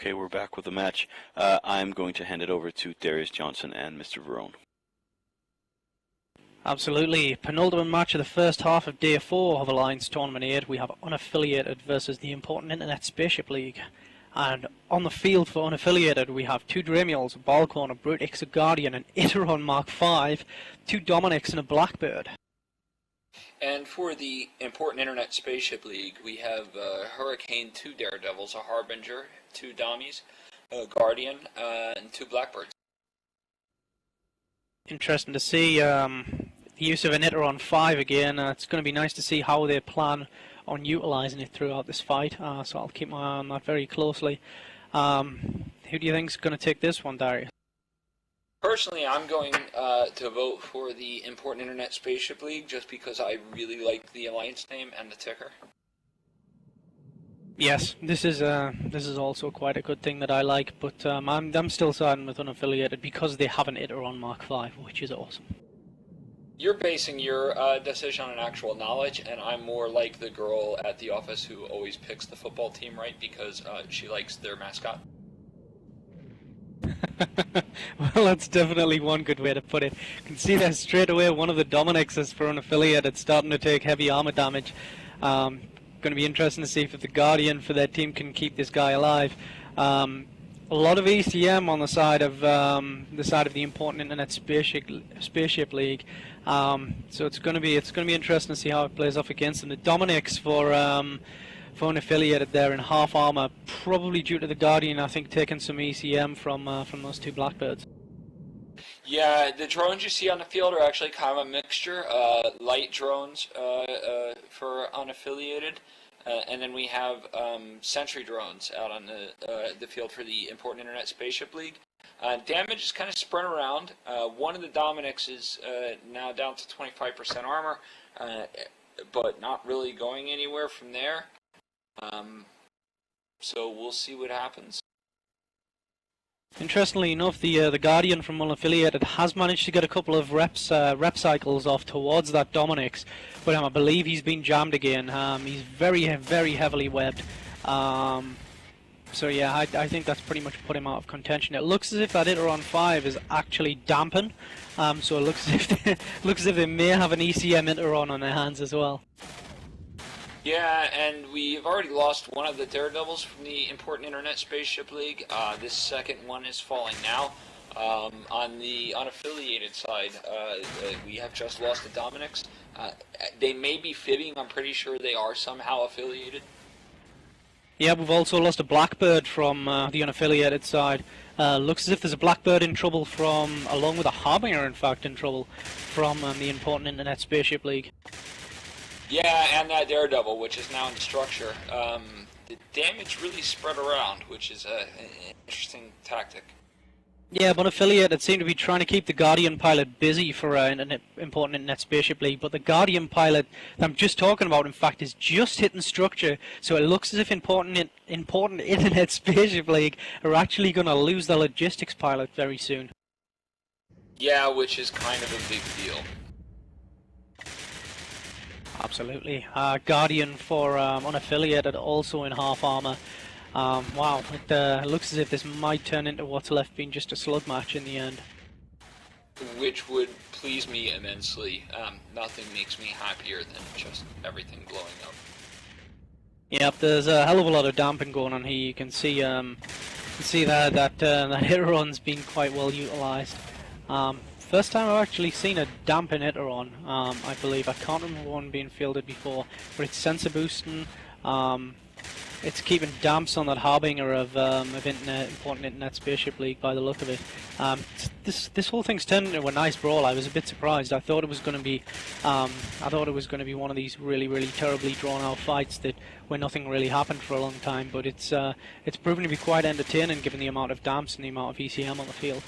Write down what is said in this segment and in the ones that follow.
Okay, we're back with the match. I'm going to hand it over to Darius Johnson and Mr. Verone. Absolutely. Penultimate match of the first half of Day 4 of Alliance Tournament 8. We have Unaffiliated versus the important Internet Spaceship League. And on the field for Unaffiliated, we have 2 Dramiels, a Balcorn, a Brutix, a Guardian, an Iteron Mark V, 2 Dominics, and a Blackbird. And for the important Internet Spaceship League, we have Hurricane, 2 Daredevils, a Harbinger, 2 Dommies, a Guardian, and 2 Blackbirds. Interesting to see the use of an Iteron 5 again. It's going to be nice to see how they plan on utilising it throughout this fight, so I'll keep my eye on that very closely. Who do you think is going to take this one, Darius? Personally, I'm going to vote for the important Internet Spaceship League just because I really like the Alliance name and the ticker. Yes, this is also quite a good thing that I like, but I'm still siding with Unaffiliated because they have an Iteron Mark V, which is awesome. You're basing your decision on actual knowledge, and I'm more like the girl at the office who always picks the football team right because she likes their mascot. Well, that's definitely one good way to put it. You can see that straight away one of the Dominics is for Unaffiliated starting to take heavy armor damage. Going to be interesting to see if the Guardian for their team can keep this guy alive. A lot of ECM on the side of the important Internet Spaceship League. So it's going to be interesting to see how it plays off against them. The Dominics for Unaffiliated there in half armor, probably due to the Guardian, I think, taking some ECM from those 2 Blackbirds. Yeah, the drones you see on the field are actually kind of a mixture. Light drones for Unaffiliated, and then we have sentry drones out on the field for the important Internet Spaceship League. Damage is kind of spread around. One of the Dominics is now down to 25% armor, but not really going anywhere from there. So we'll see what happens. Interestingly enough, the Guardian from Unaffiliated has managed to get a couple of rep cycles off towards that Dominix, but I believe he's been jammed again. He's very heavily webbed. So yeah, I think that's pretty much put him out of contention. It looks as if that Iteron 5 is actually dampened, so it looks as if they may have an ECM Iteron on their hands as well. Yeah, and we've already lost one of the Daredevils from the important Internet Spaceship League. This second one is falling now. On the unaffiliated side, we have just lost the Dominics. They may be fibbing. I'm pretty sure they are somehow affiliated. Yeah, we've also lost a Blackbird from the unaffiliated side. Looks as if there's a Blackbird in trouble along with a Harbinger, in fact, in trouble from the important Internet Spaceship League. Yeah, and that Daredevil, which is now in structure. The damage really spread around, which is an interesting tactic. Yeah, but Unaffiliated seem to be trying to keep the Guardian pilot busy for an important Internet Spaceship League, but the Guardian pilot that I'm just talking about, in fact, is just hitting structure, so it looks as if important Internet Spaceship League are actually going to lose their logistics pilot very soon. Yeah, which is kind of a big deal. Absolutely. Guardian for Unaffiliated also in half armor. Wow, it looks as if this might turn into what's left being just a slug match in the end. Which would please me immensely. Nothing makes me happier than just everything blowing up. Yep, there's a hell of a lot of damping going on here. You can see that Iteron's been quite well utilised. First time I've actually seen a dampen Iteron, I believe. I can't remember one being fielded before, but it's sensor boosting. It's keeping damps on that Harbinger of important Internet Spaceship League by the look of it. This whole thing's turned into a nice brawl. I was a bit surprised. I thought it was going to be one of these really terribly drawn out fights where nothing really happened for a long time. But it's proven to be quite entertaining given the amount of damps and the amount of ECM on the field.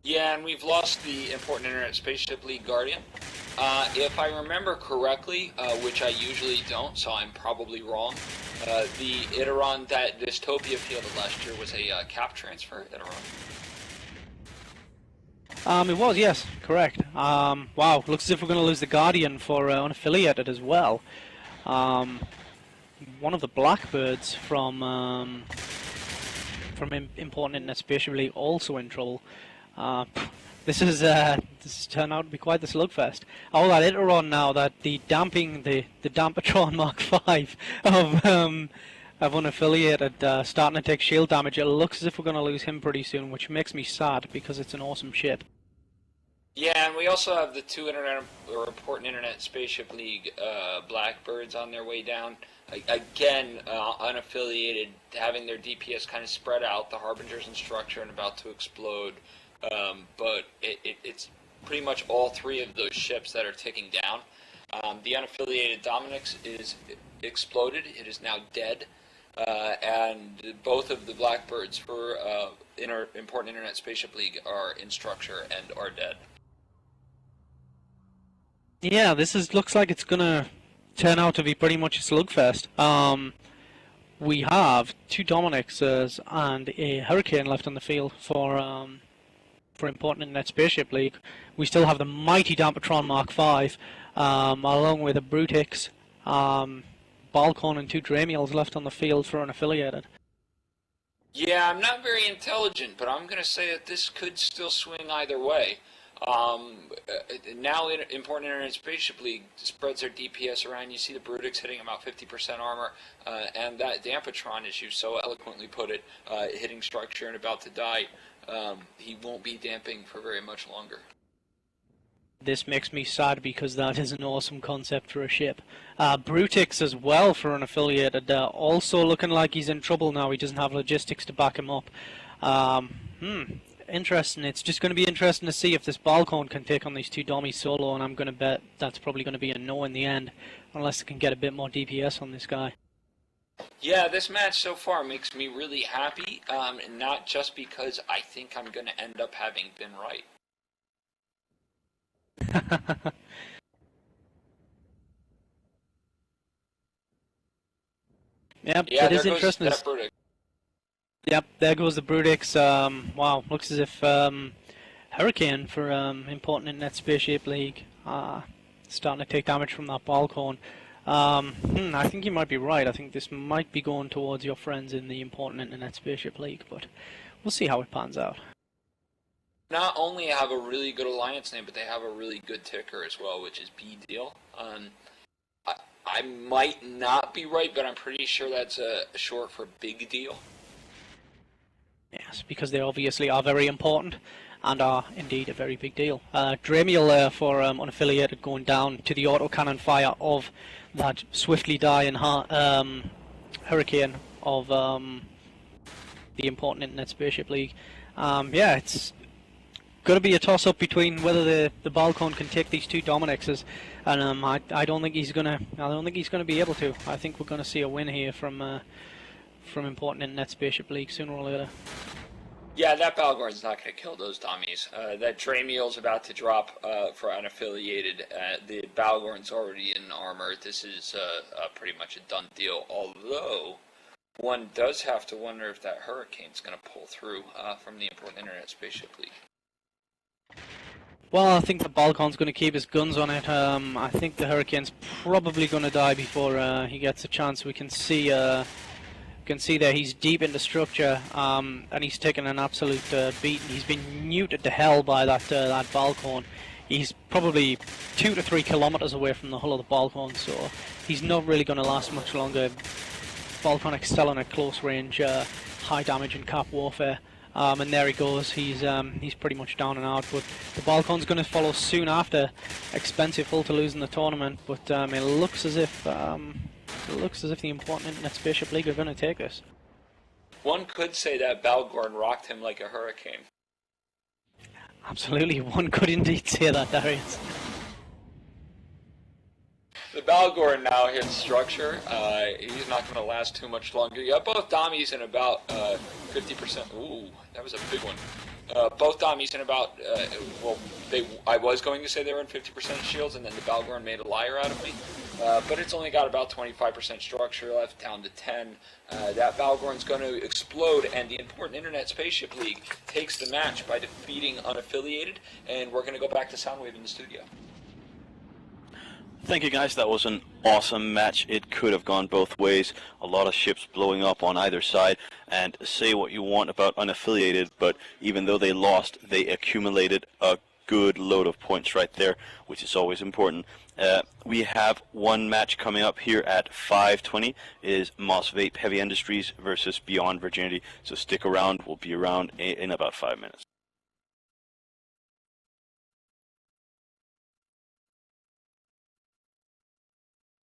Yeah, and we've lost the important Internet Spaceship League Guardian. If I remember correctly, which I usually don't, so I'm probably wrong, the Iteron that Dystopia fielded last year was a cap transfer Iteron. It was, yes, correct. Wow, looks as if we're going to lose the Guardian for Unaffiliated as well. One of the Blackbirds from from Important Internet Spaceship League also in trouble. This has turned out to be quite the slugfest. All that Iteron now that the Dampatron Mark V of unaffiliated starting to take shield damage. It looks as if we're going to lose him pretty soon, which makes me sad because it's an awesome ship. Yeah, and we also have the two Important Internet Spaceship League Blackbirds on their way down. Again, unaffiliated, having their DPS kind of spread out. The Harbinger's in structure and about to explode. But it's pretty much all three of those ships that are ticking down. The unaffiliated Dominix is exploded. It is now dead. And both of the Blackbirds for Important Internet Spaceship League are in structure and are dead. Yeah, looks like it's going to turn out to be pretty much a slugfest. We have two Dominixes and a Hurricane left on the field for Important Internet Spaceship League. We still have the mighty Dampatron Mark V, along with a Brutix, Balcon and two Dramiels left on the field for unaffiliated. Yeah, I'm not very intelligent, but I'm going to say that this could still swing either way. Now Important Internet Spaceship League spreads their DPS around. You see the Brutix hitting about 50% armor, and that Dampatron, as you so eloquently put it, hitting structure and about to die. He won't be damping for very much longer. This makes me sad because that is an awesome concept for a ship. Brutix as well for unaffiliated, also looking like he's in trouble now. He doesn't have logistics to back him up. Interesting. It's just going to be interesting to see if this Balcon can take on these two Dommies solo, and I'm going to bet that's probably going to be a no in the end, unless they can get a bit more DPS on this guy. Yeah, this match so far makes me really happy, and not just because I think I'm going to end up having been right. Yep, yeah, it is interesting. Yep, there goes the Brutix. Wow, looks as if Hurricane for Important Internet Spaceship League starting to take damage from that Balcon. I think you might be right. I think this might be going towards your friends in the Important Internet Spaceship League, but we'll see how it pans out. Not only have a really good alliance name, but they have a really good ticker as well, which is B-Deal. I might not be right, but I'm pretty sure that's a short for Big Deal. Yes, because they obviously are very important and are indeed a very big deal. Dramiel for unaffiliated going down to the autocannon fire of that swiftly dying Hurricane of the Important Internet Spaceship League. Yeah, it's going to be a toss-up between whether the Balcon can take these two Dominixes, and I don't think he's gonna. I don't think he's going to be able to. I think we're going to see a win here from Important Internet Spaceship League sooner or later. Yeah, that Balgorn's not going to kill those dummies. That Dramiel's about to drop for unaffiliated. The Balgorn's already in armor. This is pretty much a done deal, although one does have to wonder if that Hurricane's going to pull through from the Important Internet Spaceship League. Well, I think the Balcon's going to keep his guns on it. I think the Hurricane's probably going to die before he gets a chance. We can see there he's deep into structure, and he's taken an absolute beating. He's been neutered to hell by that Balcon. He's probably 2 to 3 kilometers away from the hull of the Balcon, so he's not really going to last much longer. Balcon excelling at close range, high damage and cap warfare. And there he goes. He's pretty much down and out. But the Balcon's going to follow soon after. Expensive hull to lose in the tournament, but it looks as if the Important Internet Spaceship League are going to take this. One could say that Balgorn rocked him like a hurricane. Absolutely, one could indeed say that, Darius. The Balgorn now hits structure. He's not going to last too much longer. You have both Dommies in about 50%. Ooh, that was a big one. Both Dommies in about, I was going to say they were in 50% shields, and then the Balgorn made a liar out of me. But it's only got about 25% structure left, down to 10. That Balgorn's going to explode, and the Important Internet Spaceship League takes the match by defeating Unaffiliated, and we're going to go back to Soundwave in the studio. Thank you, guys. That was an awesome match. It could have gone both ways. A lot of ships blowing up on either side. And say what you want about unaffiliated, but even though they lost, they accumulated a good load of points right there, which is always important. We have one match coming up here at 5:20. Is Moss Vape Heavy Industries versus Beyond Virginity. So stick around. We'll be around in about 5 minutes.